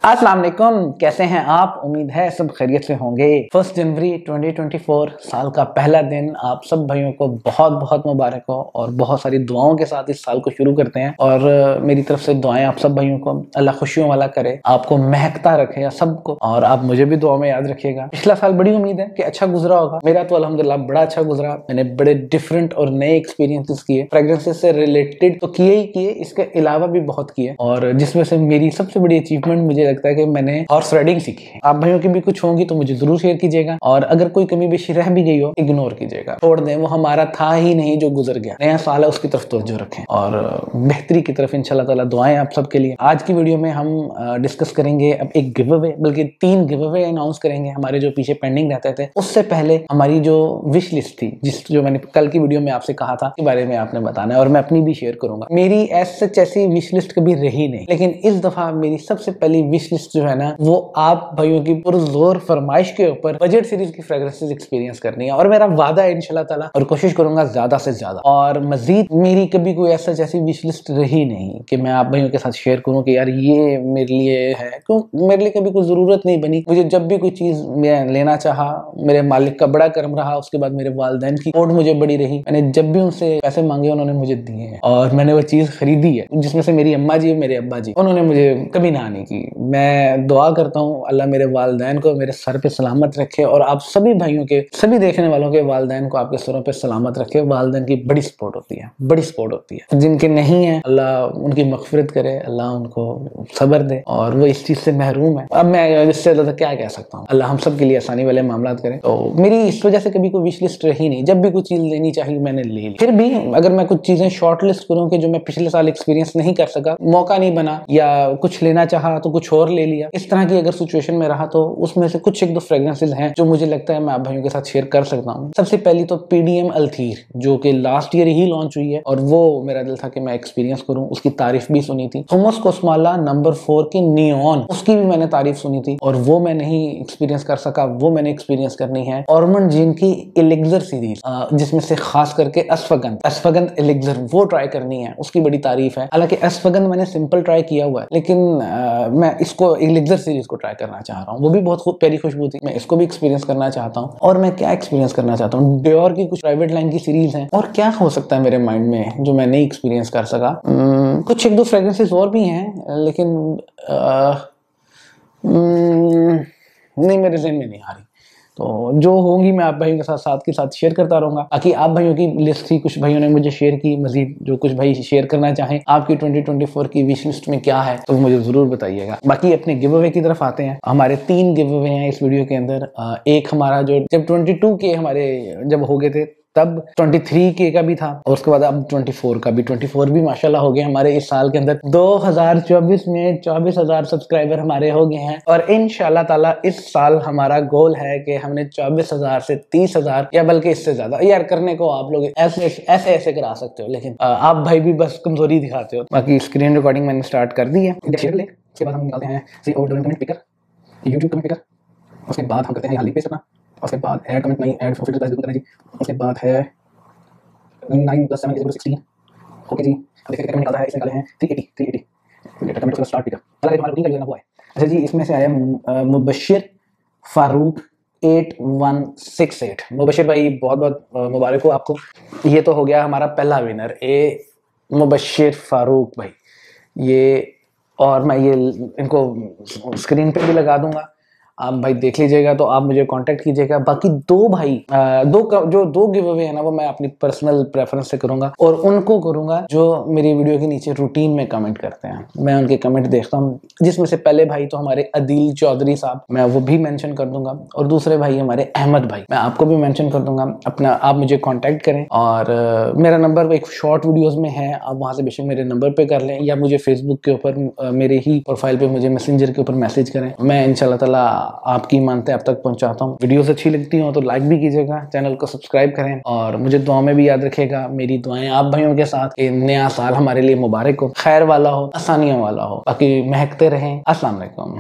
अस्सलाम वालेकुम, कैसे हैं आप? उम्मीद है सब खैरियत से होंगे। 1 जनवरी 2024 साल का पहला दिन आप सब भाइयों को बहुत बहुत मुबारक हो और बहुत सारी दुआओं के साथ इस साल को शुरू करते हैं। और मेरी तरफ से दुआएं आप सब भाइयों को अल्लाह खुशियों वाला करे, आपको महकता रखे सबको, और आप मुझे भी दुआ में याद रखिएगा। पिछला साल बड़ी उम्मीद है कि अच्छा गुजरा होगा। मेरा तो अल्हम्दुलिल्लाह बड़ा अच्छा गुजरा। मैंने बड़े डिफरेंट और नए एक्सपीरियंसेस किए, फ्रेग्रेंसेस से रिलेटेड तो किए ही किए, इसके अलावा भी बहुत किए, और जिसमें से मेरी सबसे बड़ी अचीवमेंट मुझे लगता है कि मैंने हॉर्स राइडिंग सीखी है। आप भाइयों की भी कुछ होंगी तो मुझे जरूर शेयर कीजिएगा, और अगर कोई कमी बेशी रह भी गई हो इग्नोर कीजिएगा, छोड़ दें, वो हमारा था ही नहीं जो गुजर गया। नया साल है, उसकी तरफ तवज्जो रखें और बेहतरी की तरफ इंशाल्लाह ताला दुआएं आप सबके लिए। आज की वीडियो में हम डिस्कस करेंगे अब एक गिव अवे, बल्कि 3 गिव अवे अनाउंस करेंगे हमारे जो पीछे पेंडिंग रहते थे। उससे पहले हमारी जो विश लिस्ट थी, जो मैंने कल की वीडियो में आपसे कहा था, के बारे में आपने बताना है, और मैं अपनी भी शेयर करूंगा। मेरी ऐसी विश लिस्ट कभी रही नहीं, लेकिन इस दफा मेरी सबसे पहली विश लिस्ट जो है ना, वो आप भाइयों की पुरजोर फरमाइश के ऊपर बजट सीरीज की फ्रेग्रेंसेस एक्सपीरियंस करनी है। और मेरा वादा है इंशाल्लाह ताला, और कोशिश करूंगा ज्यादा से ज्यादा। और मजीद मेरी कभी कोई ऐसी विश लिस्ट रही नहीं कि मैं आप भाइयों के साथ शेयर करूं कि यार ये मेरे लिए है, क्यों मेरे लिए कभी कोई जरूरत नहीं बनी। मुझे जब भी कोई चीज मैं लेना चाहा, मेरे मालिक का बड़ा करम रहा। उसके बाद मेरे वालिदैन की सपोर्ट मुझे बड़ी रही। मैंने जब भी उनसे पैसे मांगे उन्होंने मुझे दिए हैं, और मैंने वो चीज खरीदी है, जिसमें से मेरी अम्मा जी और मेरे अब्बा जी, उन्होंने मुझे कभी ना नहीं की। मैं दुआ करता हूँ अल्लाह मेरे वालिदैन को मेरे सर पे सलामत रखे, और आप सभी भाइयों के, सभी देखने वालों के वालिदैन को आपके सरों पे सलामत रखे। वालिदैन की बड़ी सपोर्ट होती है, बड़ी सपोर्ट होती है। जिनके नहीं है अल्लाह उनकी मगफिरत करे, अल्लाह उनको सब्र दे, और वो इस चीज से महरूम है। अब मैं इससे ज्यादा क्या कह सकता हूँ। अल्लाह हम सब के लिए आसानी वाले मामला करे। तो मेरी इस वजह से कभी कोई विश लिस्ट रही नहीं। जब भी कोई चीज लेनी चाहिए मैंने ले ली। फिर भी अगर मैं कुछ चीजें शॉर्ट लिस्ट करूँ कि जो मैं पिछले साल एक्सपीरियंस नहीं कर सका, मौका नहीं बना, या कुछ लेना चाहा तो कुछ और ले लिया, इस तरह की अगर सिचुएशन में रहा, तो उसमें से कुछ एक दो फ्रेग्रेंसेस हैं जो मुझे लगता है मैं आप भाइयों के साथ शेयर कर सकता हूँ। सबसे पहली तो पीडीएम अल्थीर, जो कि लास्ट ईयर ही लॉन्च हुई है, और वो मेरा दिल था कि मैं एक्सपीरियंस करूँ। उसकी तारीफ भी सुनी थी। थॉमस कोस्माला नंबर 4 की नियॉन, उसकी भी मैंने तारीफ सुनी थी, और वो मैं नहीं एक्सपीरियंस कर सका, वो मैंने एक्सपीरियंस करनी है। ऑर्मंड जीन की एलिक्सर सीरीज, जिसमें से खास करके अश्वगंध एलिक्सर, वो ट्राई करनी है। उसकी बड़ी तारीफ है। हालांकि अश्वगंध मैंने सिंपल ट्राई किया हुआ है, लेकिन मैं इसको एलिक्सर सीरीज को ट्राई करना चाह रहा हूँ। वो भी बहुत खूब प्यारी खुशबू थी, मैं इसको भी एक्सपीरियंस करना चाहता हूँ। और मैं क्या एक्सपीरियंस करना चाहता हूँ, डियोर की कुछ प्राइवेट लाइन की सीरीज है। और क्या हो सकता है मेरे माइंड में जो मैं नहीं एक्सपीरियंस कर सका। कुछ एक दो फ्रेग्रेंसेस और भी हैं, लेकिन नहीं, मेरे ज़हन में नहीं आ रही। तो जो होंगी मैं आप भाइयों के साथ शेयर करता रहूंगा। बाकी आप भाइयों की लिस्ट थी, कुछ भाइयों ने मुझे शेयर की। मजीद जो कुछ भाई शेयर करना चाहें आपकी 2024 की विश लिस्ट में क्या है, तो मुझे जरूर बताइएगा। बाकी अपने गिव अवे की तरफ आते हैं। हमारे 3 गिव अवे हैं इस वीडियो के अंदर। एक हमारा जो जब 22 के हमारे जब हो गए थे तब 23 के का भी था, और उसके बाद अब 24 भी माशाल्लाह हो गए हमारे इस साल के अंदर। 2024 में 24,000 सब्सक्राइबर हमारे हो गए हैं, और इंशाल्लाह ताला इस साल हमारा गोल है कि हमने 24,000 से 30,000 या बल्कि इससे ज्यादा यार करने को आप लोग ऐसे करा सकते हो, लेकिन आप भाई भी बस कमजोरी दिखाते हो। बाकी स्क्रीन रिकॉर्डिंग मैंने स्टार्ट कर दी है। उसके बाद हम निकालते हैं comment picker, YouTube comment picker. उसके बाद हम करते हैं यहाँ लिंक पेस्ट करना। उसके बाद ऐड कमेंट नहीं, ऐड फॉर फिल्टर करना जी। उसके बाद है 9 + 7 = 16। ओके जी, अब देखिए कमेंट निकाला है, इसमें निकाले हैं 380 कमेंट। स्टार्ट पिकर चला हमारा रूटीन का करना हुआ है। अच्छा जी, इसमें से आया मुबशिर फारूक 8168। मुबशिर भाई बहुत बहुत मुबारक हो आपको। ये तो हो गया हमारा पहला विनर, मुबशिर फारूक भाई। ये, और मैं ये इनको स्क्रीन पे भी लगा दूंगा, आप भाई देख लीजिएगा, तो आप मुझे कांटेक्ट कीजिएगा। बाकी दो भाई दो गिव अवे है ना, वो मैं अपनी पर्सनल प्रेफरेंस से करूंगा, और उनको करूंगा जो मेरी वीडियो के नीचे रूटीन में कमेंट करते हैं। मैं उनके कमेंट देखता हूँ, जिसमें से पहले भाई तो हमारे अदील चौधरी साहब, मैं वो भी मेंशन कर दूंगा, और दूसरे भाई हमारे अहमद भाई, मैं आपको भी मेंशन कर दूंगा। अपना आप मुझे कांटेक्ट करें, और मेरा नंबर एक शॉर्ट वीडियोस में है, आप वहां से बेशक मेरे नंबर पे कर लें, या मुझे फेसबुक के ऊपर मेरे ही प्रोफाइल पे मुझे मैसेंजर के ऊपर मैसेज करें। मैं इंशाल्लाह ताला आपकी मानते आप तक पहुंचाता हूँ। वीडियोस अच्छी लगती हो तो लाइक भी कीजिएगा, चैनल को सब्सक्राइब करें, और मुझे दुआ में भी याद रखिएगा। मेरी दुआएं आप भाइयों के साथ। नया साल हमारे लिए मुबारक हो, खैर वाला हो, आसानियों वाला हो। बाकी महकते रहें। अस्सलाम वालेकुम।